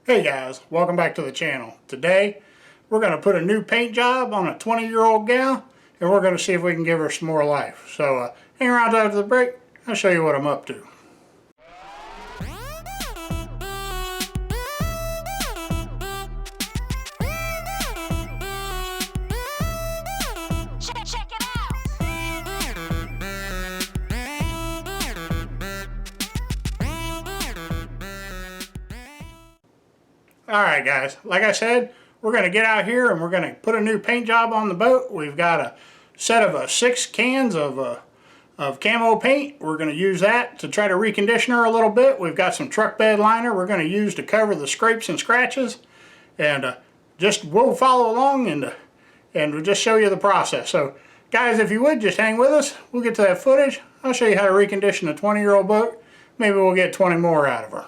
Hey guys, welcome back to the channel. Today we're going to put a new paint job on a 20-year-old gal, and we're going to see if we can give her some more life. So hang around after the break, I'll show you what I'm up to. Alright guys, like I said, we're going to get out here and we're going to put a new paint job on the boat. We've got a set of 6 cans of camo paint. We're going to use that to try to recondition her a little bit. We've got some truck bed liner we're going to use to cover the scrapes and scratches. And we'll follow along and we'll just show you the process. So guys, if you would, just hang with us. We'll get to that footage. I'll show you how to recondition a 20-year-old boat. Maybe we'll get 20 more out of her.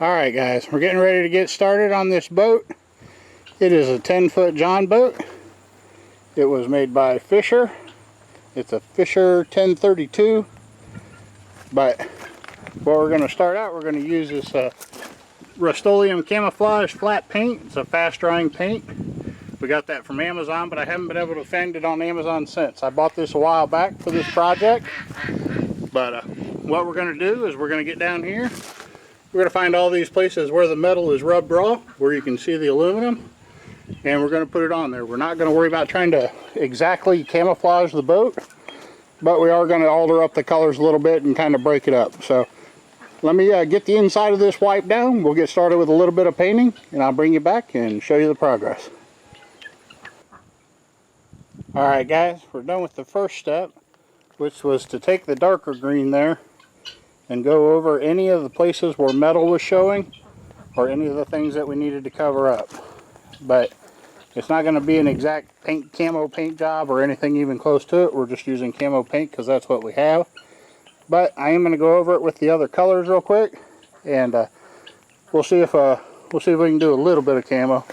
Alright guys, we're getting ready to get started on this boat. It is a 10-foot John boat. It was made by Fisher. It's a Fisher 1032. But what we're going to start out, we're going to use this Rust-Oleum camouflage flat paint. It's a fast drying paint. We got that from Amazon, but I haven't been able to find it on Amazon since. I bought this a while back for this project. But what we're going to do is we're going to get down here. We're going to find all these places where the metal is rubbed raw, where you can see the aluminum, and we're going to put it on there. We're not going to worry about trying to exactly camouflage the boat, but we are going to alter up the colors a little bit and kind of break it up. So let me get the inside of this wiped down. We'll get started with a little bit of painting, and I'll bring you back and show you the progress. Alright guys, we're done with the first step, which was to take the darker green there and go over any of the places where metal was showing or any of the things that we needed to cover up. But it's not going to be an exact camo paint job or anything even close to it. We're just using camo paint because that's what we have. But I am going to go over it with the other colors real quick, and we'll see if we can do a little bit of camo.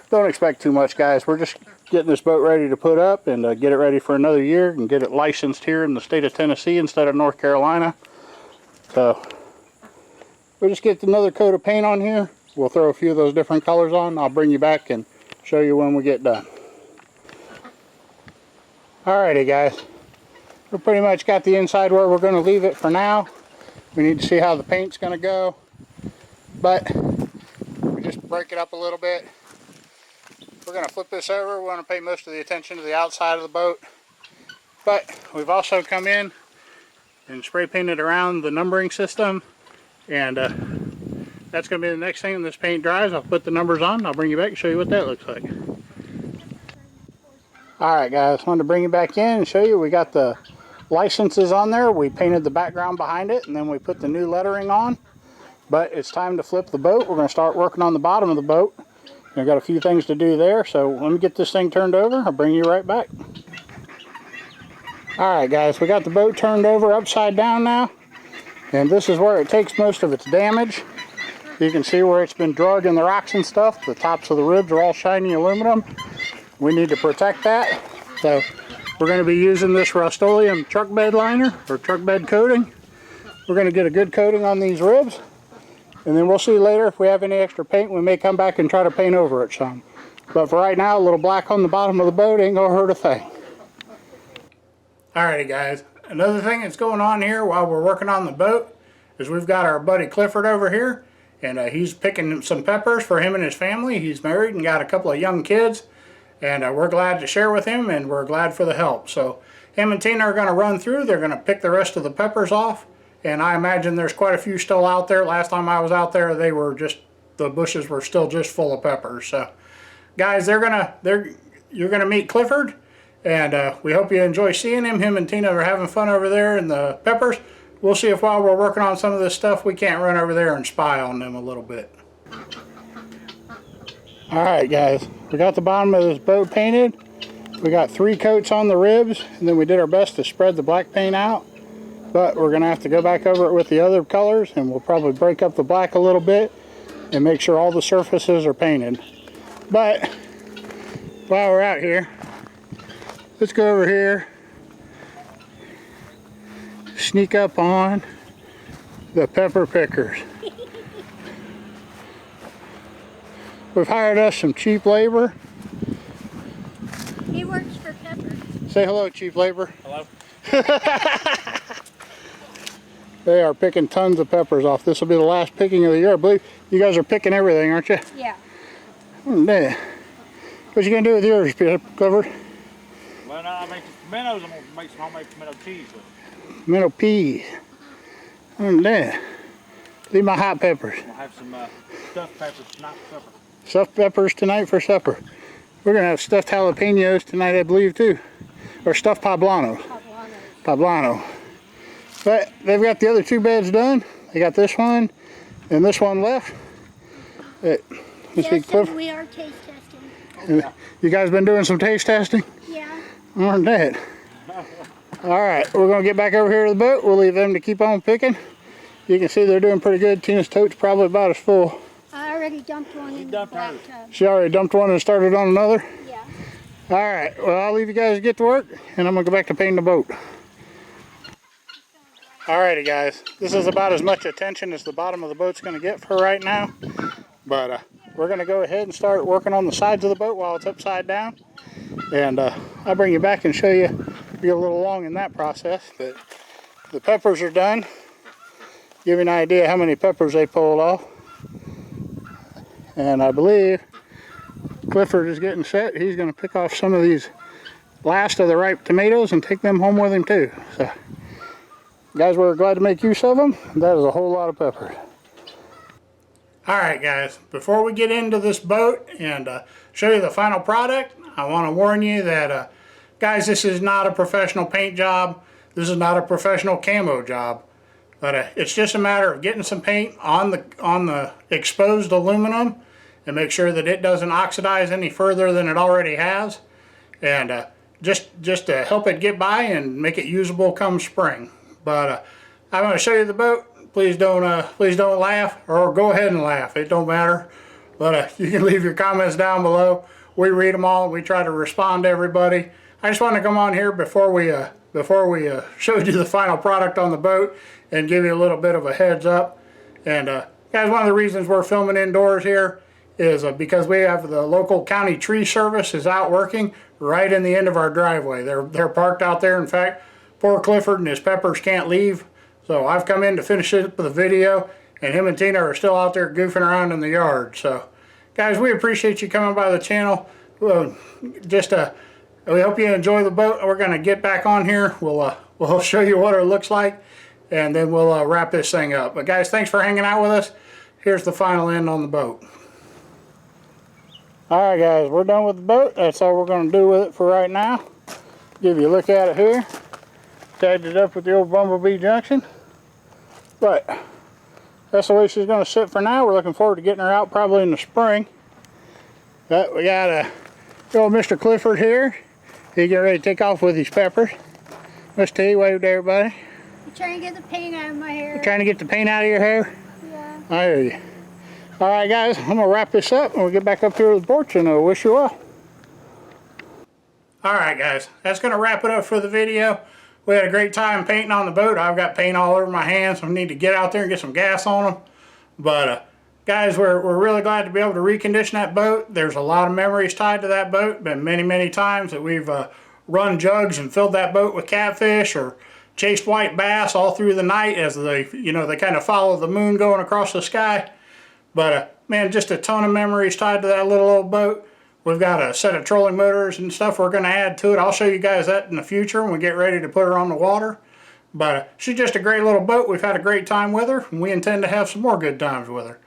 Don't expect too much, guys. We're just getting this boat ready to put up and get it ready for another year and get it licensed here in the state of Tennessee instead of North Carolina. So we'll just get another coat of paint on here. We'll throw a few of those different colors on. I'll bring you back and show you when we get done. Alrighty guys, we pretty much got the inside where we're going to leave it for now. We need to see how the paint's going to go, but we just break it up a little bit. We're going to flip this over. We want to pay most of the attention to the outside of the boat, but we've also come in and spray painted around the numbering system, and that's going to be the next thing when this paint dries. I'll put the numbers on and I'll bring you back and show you what that looks like. Alright guys, wanted to bring you back in and show you we got the licenses on there. We painted the background behind it and then we put the new lettering on. But it's time to flip the boat. We're going to start working on the bottom of the boat. I've got a few things to do there, so let me get this thing turned over. I'll bring you right back. Alright guys, we got the boat turned over upside down now, and this is where it takes most of its damage. You can see where it's been drug in the rocks and stuff. The tops of the ribs are all shiny aluminum. We need to protect that, so we're going to be using this Rust-Oleum truck bed liner, or truck bed coating. We're going to get a good coating on these ribs, and then we'll see later if we have any extra paint. We may come back and try to paint over it some. But for right now, a little black on the bottom of the boat ain't going to hurt a thing. Alrighty guys, another thing that's going on here while we're working on the boat is we've got our buddy Clifford over here, and he's picking some peppers for him and his family. He's married and got a couple of young kids, and we're glad to share with him, and we're glad for the help. So him and Tina are going to run through. They're going to pick the rest of the peppers off, and I imagine there's quite a few still out there. Last time I was out there, the bushes were still just full of peppers. So guys, you're going to meet Clifford. And we hope you enjoy seeing him. Him and Tina are having fun over there in the peppers. We'll see if while we're working on some of this stuff, we can't run over there and spy on them a little bit. Alright guys, we got the bottom of this boat painted. We got 3 coats on the ribs, and then we did our best to spread the black paint out. But we're going to have to go back over it with the other colors, and we'll probably break up the black a little bit and make sure all the surfaces are painted. But while we're out here, let's go over here, sneak up on the pepper pickers. We've hired us some cheap labor. He works for Pepper. Say hello, cheap labor. Hello. They are picking tons of peppers off. This will be the last picking of the year. I believe you guys are picking everything, aren't you? Yeah. Yeah. What you gonna do with yours, Clifford? Well, now I make some pimentos. I'm gonna make some homemade pimento cheese with it. Pimento peas. Yeah. Leave my hot peppers. I'm gonna have some stuffed peppers tonight for supper. Stuffed peppers tonight for supper. We're gonna have stuffed jalapenos tonight, I believe, too. Or stuffed poblanos. Poblano. But they've got the other two beds done. They got this one and this one left. Yes, we are taste testing. You guys been doing some taste testing? Yeah. Aren't that? Alright, we're going to get back over here to the boat. We'll leave them to keep on picking. You can see they're doing pretty good. Tina's tote's probably about as full. I already dumped one in the bathtub. She already dumped one and started on another? Yeah. Alright, well I'll leave you guys to get to work and I'm going to go back to painting the boat. Alrighty guys, this is about as much attention as the bottom of the boat's going to get for right now. But we're going to go ahead and start working on the sides of the boat while it's upside down. And I'll bring you back and show you. Be a little long in that process. But the peppers are done. Give you an idea how many peppers they pulled off. And I believe Clifford is getting set. He's going to pick off some of these last of the ripe tomatoes and take them home with him too. So, guys, we're glad to make use of them. That is a whole lot of peppers. Alright guys, before we get into this boat and show you the final product, I want to warn you that, guys, this is not a professional paint job. This is not a professional camo job. But it's just a matter of getting some paint on the exposed aluminum and make sure that it doesn't oxidize any further than it already has. And just to help it get by and make it usable come spring. But I'm going to show you the boat. Please don't laugh, or go ahead and laugh. It don't matter. But you can leave your comments down below. We read them all. We try to respond to everybody. I just want to come on here before we showed you the final product on the boat and give you a little bit of a heads up. And guys, one of the reasons we're filming indoors here is because we have the local county tree service is out working right in the end of our driveway. They're parked out there. In fact, poor Clifford and his peppers can't leave. So I've come in to finish up the video, and him and Tina are still out there goofing around in the yard. So, guys, we appreciate you coming by the channel. We hope you enjoy the boat. We're going to get back on here. We'll show you what it looks like, and then we'll wrap this thing up. But guys, thanks for hanging out with us. Here's the final end on the boat. Alright guys, we're done with the boat. That's all we're going to do with it for right now. Give you a look at it here. Tagged it up with the old Bumblebee junction. But that's the way she's going to sit for now. We're looking forward to getting her out probably in the spring. But we got old Mr. Clifford here. He getting ready to take off with his peppers. Miss T, wave to everybody. I'm trying to get the paint out of my hair. You're trying to get the paint out of your hair? Yeah. I hear you. Alright guys, I'm going to wrap this up and we'll get back up here to the porch and wish you well. Alright guys, that's going to wrap it up for the video. We had a great time painting on the boat. I've got paint all over my hands. I need to get out there and get some gas on them. But guys, we're really glad to be able to recondition that boat. There's a lot of memories tied to that boat. Been many times that we've run jugs and filled that boat with catfish or chased white bass all through the night as they kind of follow the moon going across the sky. But man, just a ton of memories tied to that little old boat. We've got a set of trolling motors and stuff we're going to add to it. I'll show you guys that in the future when we get ready to put her on the water. But she's just a great little boat. We've had a great time with her, and we intend to have some more good times with her.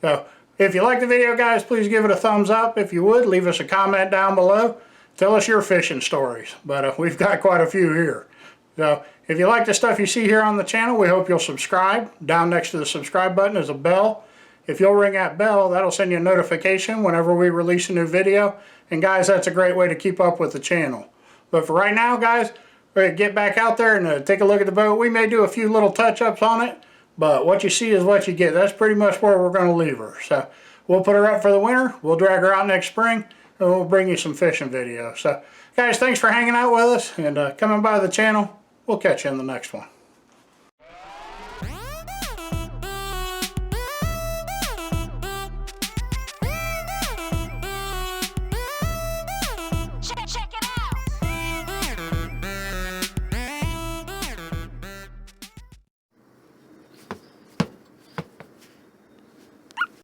So if you like the video, guys, please give it a thumbs up. If you would, leave us a comment down below. Tell us your fishing stories. But we've got quite a few here. So if you like the stuff you see here on the channel, we hope you'll subscribe. Down next to the subscribe button is a bell. If you'll ring that bell, that'll send you a notification whenever we release a new video. And guys, that's a great way to keep up with the channel. But for right now, guys, we're going to get back out there and take a look at the boat. We may do a few little touch-ups on it, but what you see is what you get. That's pretty much where we're going to leave her. So we'll put her up for the winter. We'll drag her out next spring, and we'll bring you some fishing videos. So guys, thanks for hanging out with us and coming by the channel. We'll catch you in the next one.